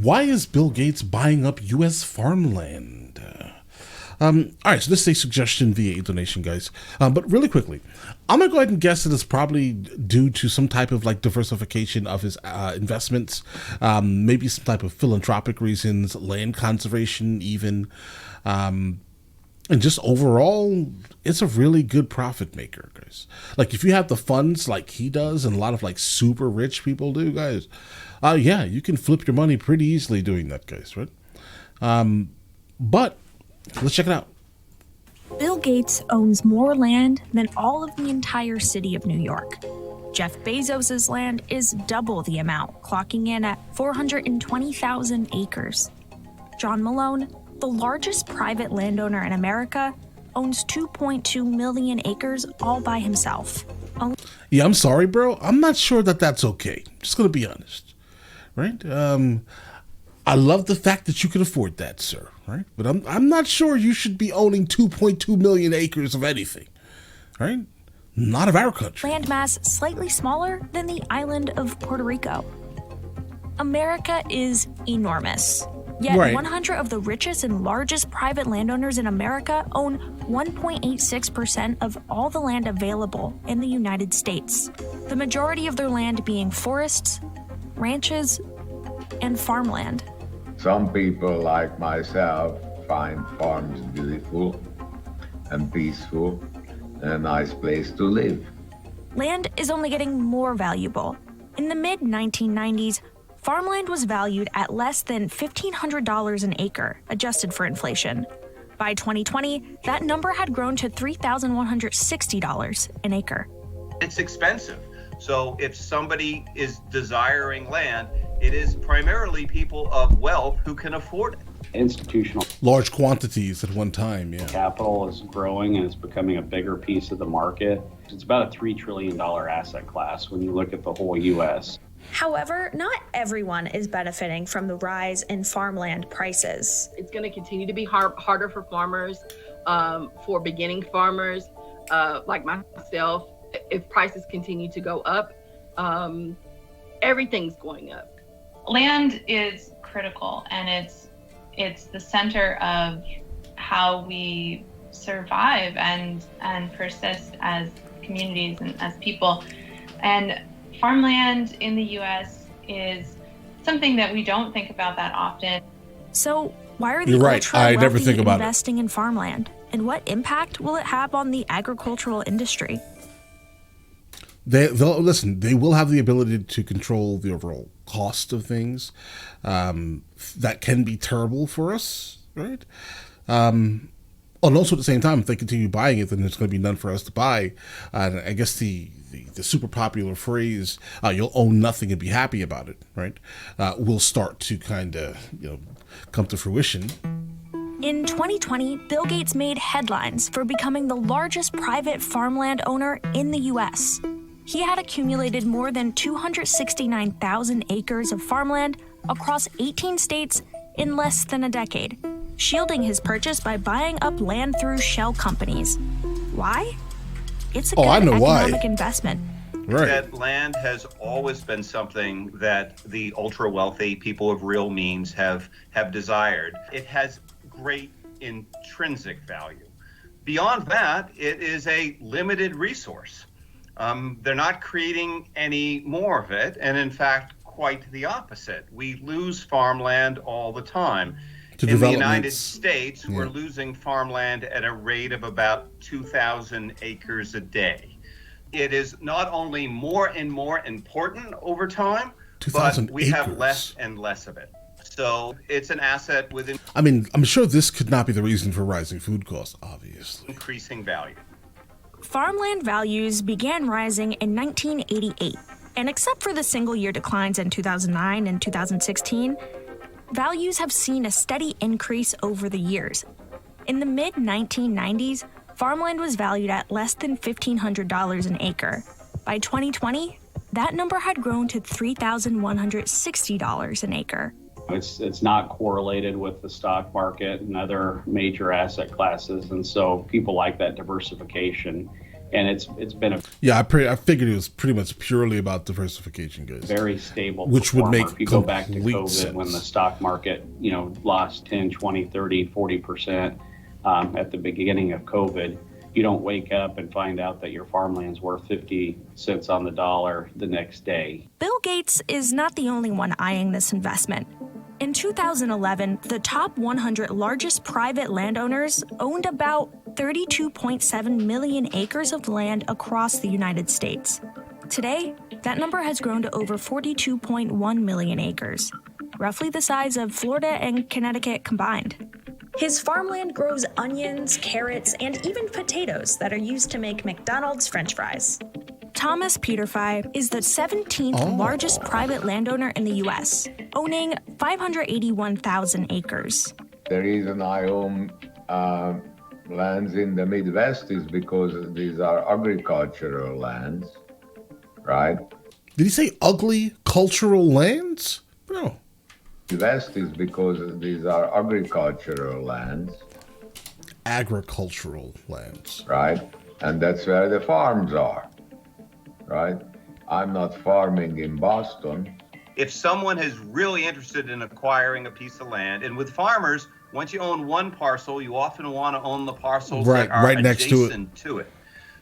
Why is Bill Gates buying up U.S. farmland? All right, so this is a suggestion via a donation, guys. But really quickly, I'm gonna go ahead and guess that it's probably due to some type of like diversification of his investments, maybe some type of philanthropic reasons, land conservation, even, and just overall, it's a really good profit maker, guys. Like if you have the funds like he does, and a lot of like super rich people do, guys, yeah, you can flip your money pretty easily doing that, guys, right? But let's check it out. Bill Gates owns more land than all of the entire city of New York. Jeff Bezos' land is double the amount, clocking in at 420,000 acres. John Malone, the largest private landowner in America, owns 2.2 million acres all by himself. Yeah, I'm sorry, bro. I'm not sure that that's okay. Just gonna be honest, right? I love the fact that you can afford that, sir, right? But I'm not sure you should be owning 2.2 million acres of anything, right? Not of our country. Landmass slightly smaller than the island of Puerto Rico. America is enormous. Yet Right. 100 of the richest and largest private landowners in America own 1.86% of all the land available in the United States, the majority of their land being forests, ranches, and farmland. Some people like myself find farms beautiful and peaceful and a nice place to live. Land is only getting more valuable. In the mid-1990s, farmland was valued at less than $1,500 an acre, adjusted for inflation. By 2020, that number had grown to $3,160 an acre. It's expensive. So if somebody is desiring land, it is primarily people of wealth who can afford it. Institutional Large quantities at one time, yeah. capital is growing and it's becoming a bigger piece of the market. It's about a $3 trillion asset class when you look at the whole U.S. However, not everyone is benefiting from the rise in farmland prices. It's going to continue to be harder for farmers, for beginning farmers like myself. If prices continue to go up, everything's going up. Land is critical, and it's the center of how we survive and persist as communities and as people. And farmland in the U.S. is something that we don't think about that often. So why are the You're right. I never ultra-wealthy think about it. investing in farmland? And what impact will it have on the agricultural industry? They'll listen. They will have the ability to control the overall cost of things. That can be terrible for us, right? And also at the same time, if they continue buying it, then there's going to be none for us to buy. And I guess the super popular phrase "you'll own nothing and be happy about it," right? Will start to kind of come to fruition. In 2020, Bill Gates made headlines for becoming the largest private farmland owner in the U.S. He had accumulated more than 269,000 acres of farmland across 18 states in less than a decade, shielding his purchase by buying up land through shell companies. Why? It's a good I know why. economic investment. Right. That land has always been something that the ultra-wealthy people of real means have desired. It has great intrinsic value. Beyond that, it is a limited resource. They're not creating any more of it, and in fact, quite the opposite. We lose farmland all the time. In the United States, we're losing farmland at a rate of about 2,000 acres a day. It is not only more and more important over time, but we have less and less of it. So it's an asset within. I mean, I'm sure this could not be the reason for rising food costs, obviously. Increasing value. Farmland values began rising in 1988, and except for the single-year declines in 2009 and 2016, values have seen a steady increase over the years. In the mid-1990s, farmland was valued at less than $1,500 an acre. By 2020, that number had grown to $3,160 an acre. It's not correlated with the stock market and other major asset classes, and so people like that diversification. And it's been a Yeah, I figured it was pretty much purely about diversification, guys. very stable Which would performer. make If you go back to complete COVID sense. when the stock market, lost 10, 20, 30, 40% at the beginning of COVID, you don't wake up and find out that your farmland's worth 50 cents on the dollar the next day. Bill Gates is not the only one eyeing this investment. In 2011, the top 100 largest private landowners owned about 32.7 million acres of land across the United States. Today, that number has grown to over 42.1 million acres, roughly the size of Florida and Connecticut combined. His farmland grows onions, carrots, and even potatoes that are used to make McDonald's French fries. Thomas Peterfy is the 17th largest private landowner in the U.S., owning 581,000 acres. The reason I own lands in the Midwest is because these are agricultural lands, right? Did he say ugly cultural lands? No. Midwest is because these are agricultural lands, Agricultural lands. right? And that's where the farms are, right? I'm not farming in Boston. If someone is really interested in acquiring a piece of land, and with farmers, once you own one parcel, you often want to own the parcels Right- that are right next to it. adjacent to it.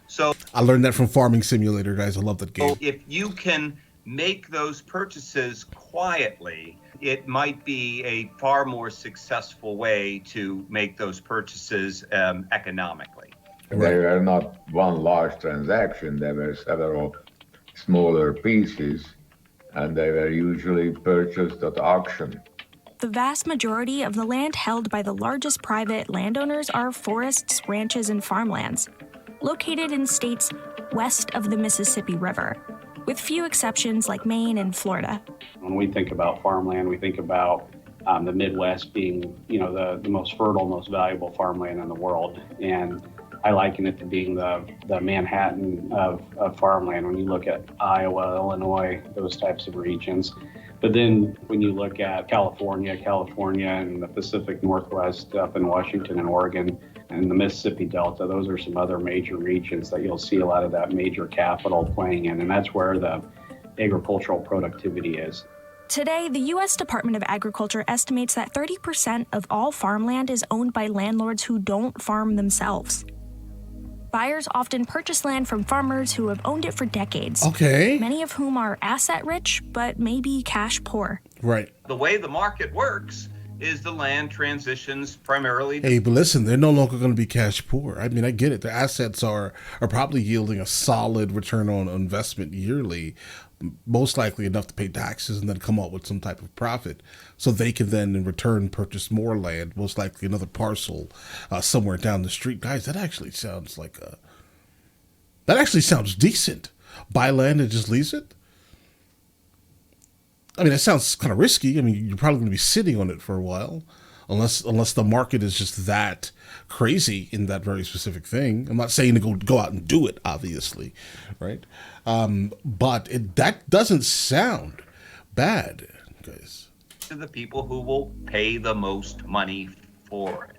So I learned that from Farming Simulator, guys. I love that game. if you can make those purchases quietly, it might be a far more successful way to make those purchases economically. They were not one large transaction, there were several smaller pieces, and they were usually purchased at auction. The vast majority of the land held by the largest private landowners are forests, ranches, and farmlands, located in states west of the Mississippi River, with few exceptions like Maine and Florida. When we think about farmland, we think about the Midwest being, the most fertile, most valuable farmland in the world. And I liken it to being the Manhattan of farmland when you look at Iowa, Illinois, those types of regions. But then when you look at California and the Pacific Northwest up in Washington and Oregon and the Mississippi Delta, those are some other major regions that you'll see a lot of that major capital playing in. And that's where the agricultural productivity is. Today, the U.S. Department of Agriculture estimates that 30% of all farmland is owned by landlords who don't farm themselves. Buyers often purchase land from farmers who have owned it for decades. Okay. Many of whom are asset rich, but maybe cash poor. Right. The way the market works is the land transitions primarily. Hey, but listen, they're no longer going to be cash poor. I mean, I get it. The assets are probably yielding a solid return on investment yearly, most likely enough to pay taxes and then come up with some type of profit. So they can then in return purchase more land, most likely another parcel somewhere down the street. Guys, that actually sounds decent. Buy land and just lease it? I mean, that sounds kind of risky. I mean, you're probably going to be sitting on it for a while, unless the market is just that crazy in that very specific thing. I'm not saying to go out and do it, obviously, right? But that doesn't sound bad, guys. To the people who will pay the most money for it.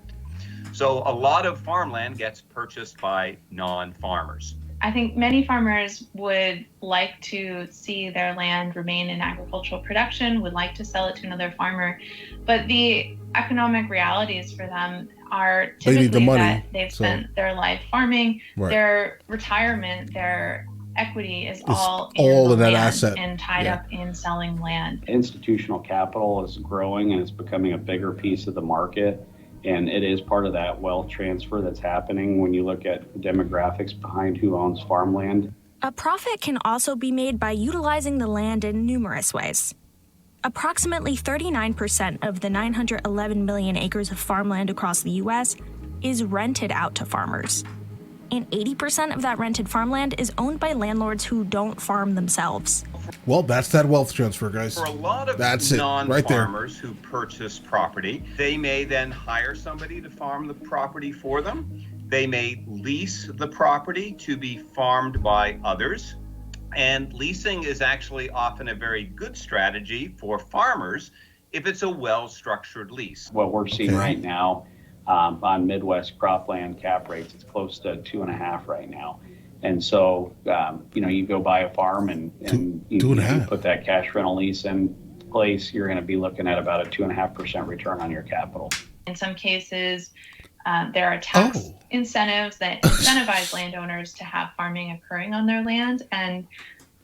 So a lot of farmland gets purchased by non-farmers. I think many farmers would like to see their land remain in agricultural production, would like to sell it to another farmer, but the economic realities for them are They need the typically money, that they've spent their life farming, Right. their retirement, their equity is all all in in the that land asset. and tied Yeah. up in selling land. Institutional capital is growing and it's becoming a bigger piece of the market. And it is part of that wealth transfer that's happening when you look at demographics behind who owns farmland. A profit can also be made by utilizing the land in numerous ways. Approximately 39% of the 911 million acres of farmland across the U.S. is rented out to farmers. And 80% of that rented farmland is owned by landlords who don't farm themselves. Well, that's that wealth transfer, guys. For a lot of That's it, right there. non-farmers who purchase property, they may then hire somebody to farm the property for them. They may lease the property to be farmed by others. And leasing is actually often a very good strategy for farmers if it's a well-structured lease. What we're seeing Okay. right now on Midwest cropland cap rates, it's close to 2.5 right now. And so, you go buy a farm and you put that cash rental lease in place, you're going to be looking at about a 2.5% return on your capital. In some cases, there are tax incentives that incentivize landowners to have farming occurring on their land, and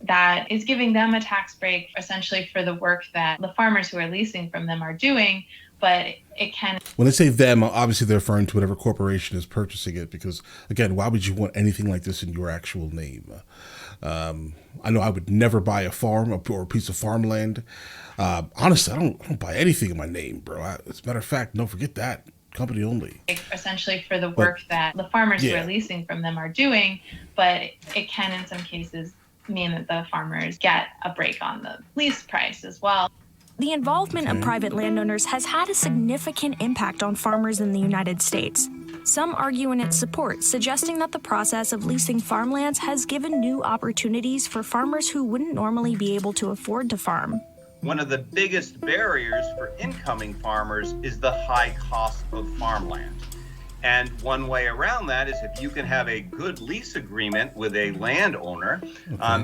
that is giving them a tax break essentially for the work that the farmers who are leasing from them are doing. But it can. When they say them, obviously they're referring to whatever corporation is purchasing it, because, again, why would you want anything like this in your actual name? I know I would never buy a farm or a piece of farmland. Honestly, I don't buy anything in my name, bro. As a matter of fact, don't forget that. Company only. Essentially for the work that the farmers who are leasing from them are doing, but it can in some cases mean that the farmers get a break on the lease price as well. The involvement of private landowners has had a significant impact on farmers in the United States. Some argue in its support, suggesting that the process of leasing farmlands has given new opportunities for farmers who wouldn't normally be able to afford to farm. One of the biggest barriers for incoming farmers is the high cost of farmland. And one way around that is if you can have a good lease agreement with a landowner,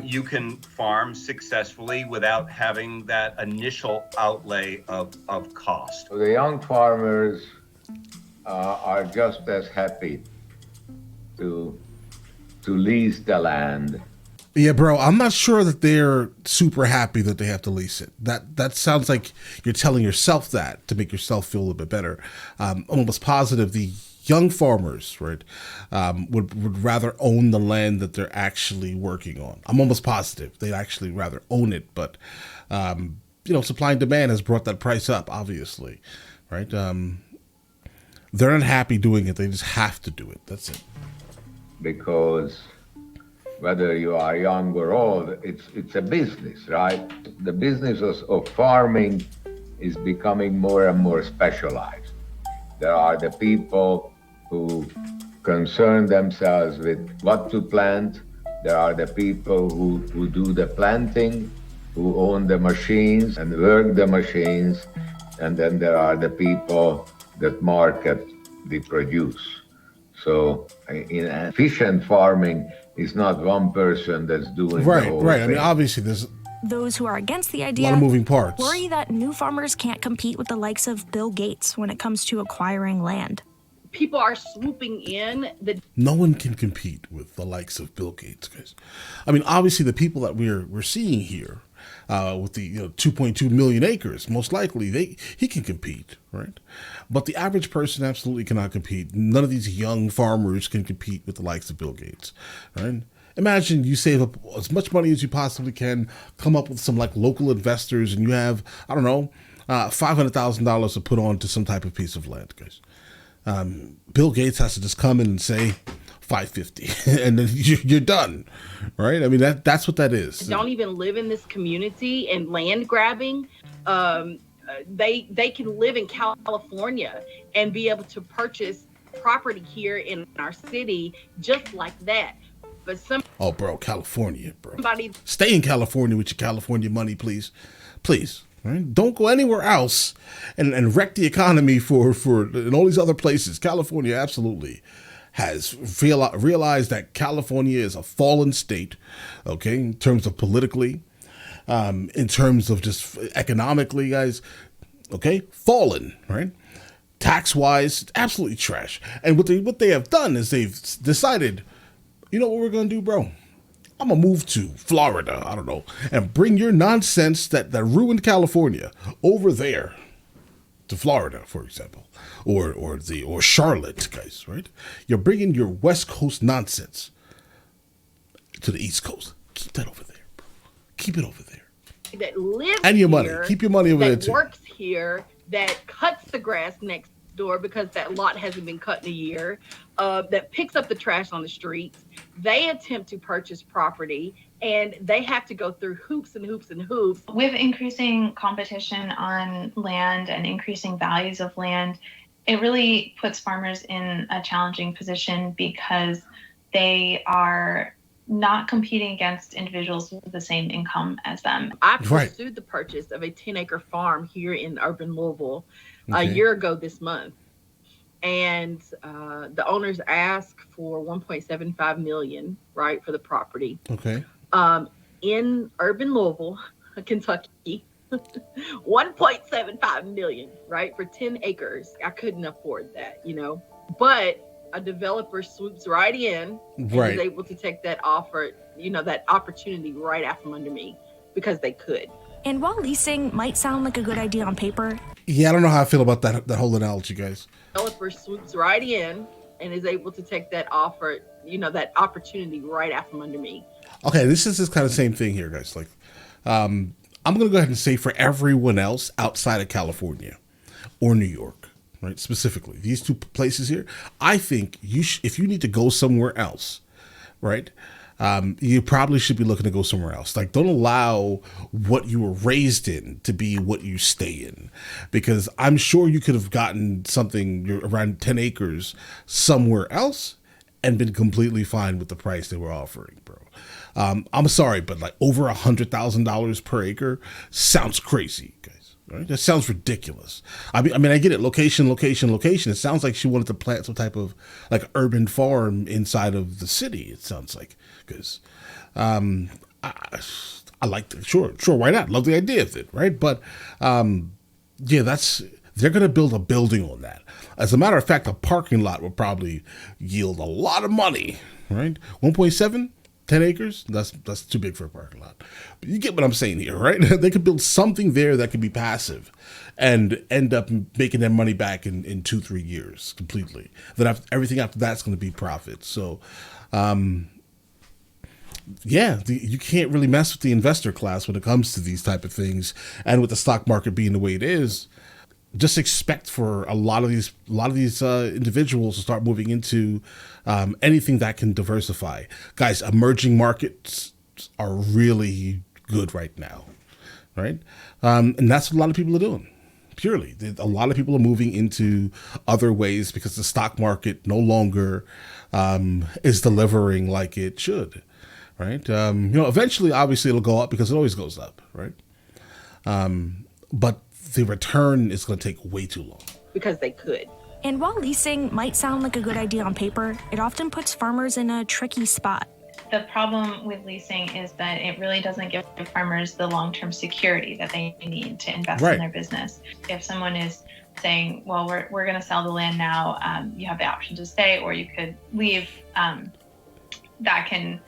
you can farm successfully without having that initial outlay of cost. The young farmers are just as happy to lease the land. Yeah, bro, I'm not sure that they're super happy that they have to lease it. That sounds like you're telling yourself that to make yourself feel a little bit better. I'm almost positive the young farmers, right, would rather own the land that they're actually working on. I'm almost positive they'd actually rather own it, but supply and demand has brought that price up, obviously, right? They're not happy doing it; they just have to do it. That's it. Because whether you are young or old, it's a business, right? The business of farming is becoming more and more specialized. There are the people who concern themselves with what to plant. There are the people who do the planting, who own the machines and work the machines. And then there are the people that market the produce. So in efficient farming, it's not one person that's doing the whole thing. I mean, obviously there's those who are against the idea a lot of moving parts. Worry that new farmers can't compete with the likes of Bill Gates when it comes to acquiring land. People are swooping in. No one can compete with the likes of Bill Gates, guys. I mean, obviously the people that we're seeing here with the 2.2 million acres, most likely he can compete, right? But the average person absolutely cannot compete. None of these young farmers can compete with the likes of Bill Gates, right? Imagine you save up as much money as you possibly can, come up with some like local investors, and you have, I don't know, $500,000 to put on to some type of piece of land, guys. Bill Gates has to just come in and say 550 and then you're done, right? I mean, that's what that is. Don't even live in this community and land grabbing. They can live in California and be able to purchase property here in our city just like that. But bro, California, bro. Stay in California with your California money, please. Please. Right? Don't go anywhere else and wreck the economy for in all these other places. California absolutely has realized that California is a fallen state, okay, in terms of politically, in terms of just economically, guys, okay, fallen, right? Tax-wise, absolutely trash. And what they have done is they've decided, you know what we're going to do, bro? I'm going to move to Florida, I don't know, and bring your nonsense that ruined California over there to Florida, for example, or Charlotte, guys, right? You're bringing your West Coast nonsense to the East Coast. Keep that over there, bro. Keep it over there. That lives and your here, money. Keep your money over there, too. That works here, that cuts the grass next door because that lot hasn't been cut in a year, that picks up the trash on the streets. They attempt to purchase property and they have to go through hoops and hoops and hoops. With increasing competition on land and increasing values of land, it really puts farmers in a challenging position because they are not competing against individuals with the same income as them. I pursued the purchase of a 10-acre farm here in urban Louisville a year ago this month. and the owners ask for 1.75 million, right, for the property. Okay. In urban Louisville, Kentucky, 1.75 million, right, for 10 acres. I couldn't afford that, but a developer swoops right in and Right. is able to take that offer, that opportunity right out from under me because they could. And while leasing might sound like a good idea on paper, Yeah, I don't know how I feel about that whole analogy, guys. Developer swoops right in and is able to take that offer, that opportunity right out from under me. Okay, this is this kind of same thing here, guys. Like, I'm going to go ahead and say for everyone else outside of California or New York, right? Specifically, these two places here, I think if you need to go somewhere else, right? You probably should be looking to go somewhere else. Like, don't allow what you were raised in to be what you stay in, because I'm sure you could have gotten something around 10 acres somewhere else and been completely fine with the price they were offering, bro. I'm sorry, but like over $100,000 per acre sounds crazy, guys. Right? That sounds ridiculous. I mean, I get it. Location. It sounds like she wanted to plant some type of like urban farm inside of the city. It sounds like, because I like it. Sure. Why not? Love the idea of it, right? But yeah, they're going to build a building on that. As a matter of fact, a parking lot will probably yield a lot of money, right? 1.7, 10 acres, that's too big for a parking lot. But you get what I'm saying here, right? They could build something there that could be passive and end up making their money back in 2-3 years completely. Then everything after that's going to be profit. So, you can't really mess with the investor class when it comes to these type of things. And with the stock market being the way it is, just expect for a lot of these individuals to start moving into anything that can diversify. Guys, emerging markets are really good right now, right? And that's what a lot of people are doing. Purely, a lot of people are moving into other ways because the stock market no longer is delivering like it should, right? Eventually, obviously, it'll go up because it always goes up, right? But the return is going to take way too long. Because they could. And while leasing might sound like a good idea on paper, it often puts farmers in a tricky spot. The problem with leasing is that it really doesn't give farmers the long-term security that they need to invest in their business. If someone is saying, well, we're going to sell the land now, you have the option to stay or you could leave, that can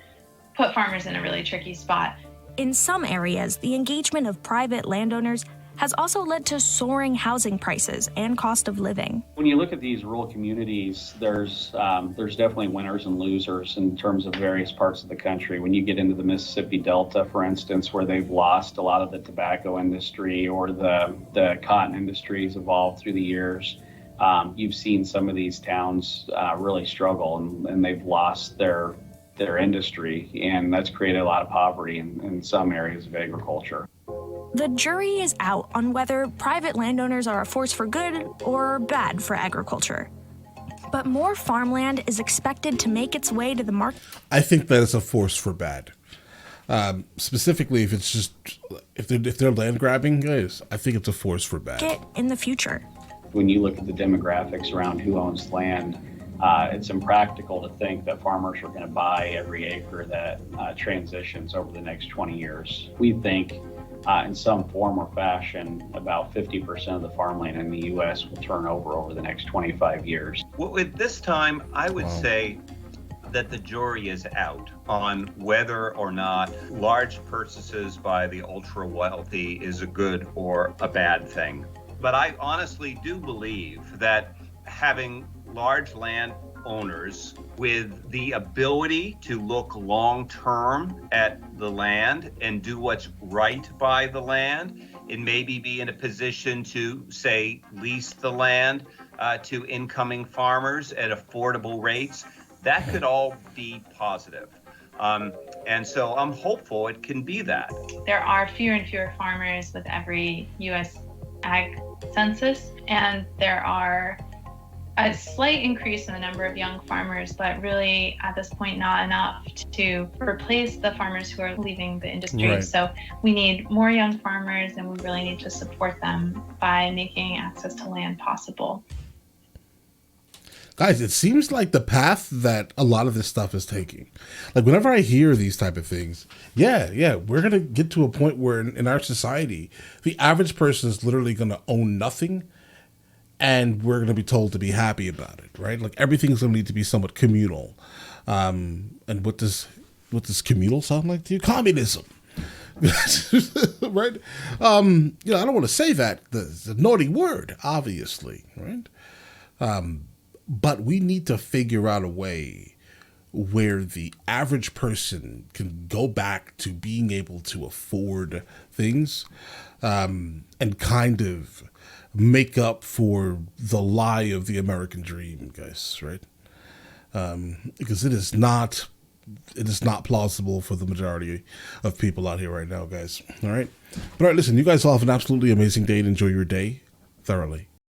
put farmers in a really tricky spot. In some areas, the engagement of private landowners has also led to soaring housing prices and cost of living. When you look at these rural communities, there's definitely winners and losers in terms of various parts of the country. When you get into the Mississippi Delta, for instance, where they've lost a lot of the tobacco industry or the cotton industries evolved through the years, you've seen some of these towns really struggle and they've lost their industry, and that's created a lot of poverty in some areas of agriculture. The jury is out on whether private landowners are a force for good or bad for agriculture. But more farmland is expected to make its way to the market. I think that is a force for bad. Specifically, if they're land grabbing, guys, I think it's a force for bad. In the future. When you look at the demographics around who owns land, it's impractical to think that farmers are going to buy every acre that transitions over the next 20 years. We think in some form or fashion, about 50% of the farmland in the U.S. will turn over the next 25 years. Well, at this time, I would say that the jury is out on whether or not large purchases by the ultra wealthy is a good or a bad thing. But I honestly do believe that having large land owners with the ability to look long term at the land and do what's right by the land and maybe be in a position to, say, lease the land to incoming farmers at affordable rates, that could all be positive. And so I'm hopeful it can be that. There are fewer and fewer farmers with every U.S. ag census, and there are a slight increase in the number of young farmers, but really at this point not enough to replace the farmers who are leaving the industry. Right. So we need more young farmers, and we really need to support them by making access to land possible. Guys, it seems like the path that a lot of this stuff is taking. Like whenever I hear these type of things, yeah, we're gonna get to a point where in our society, the average person is literally gonna own nothing, and we're gonna be told to be happy about it, right? Like everything's gonna need to be somewhat communal. And what does communal sound like to you? Communism. Right? I don't want to say that. It's a naughty word, obviously, right? But we need to figure out a way where the average person can go back to being able to afford things, and kind of make up for the lie of the American dream, guys, right? Because it is not plausible for the majority of people out here right now, guys. All right. But all right, listen, you guys all have an absolutely amazing day and enjoy your day thoroughly.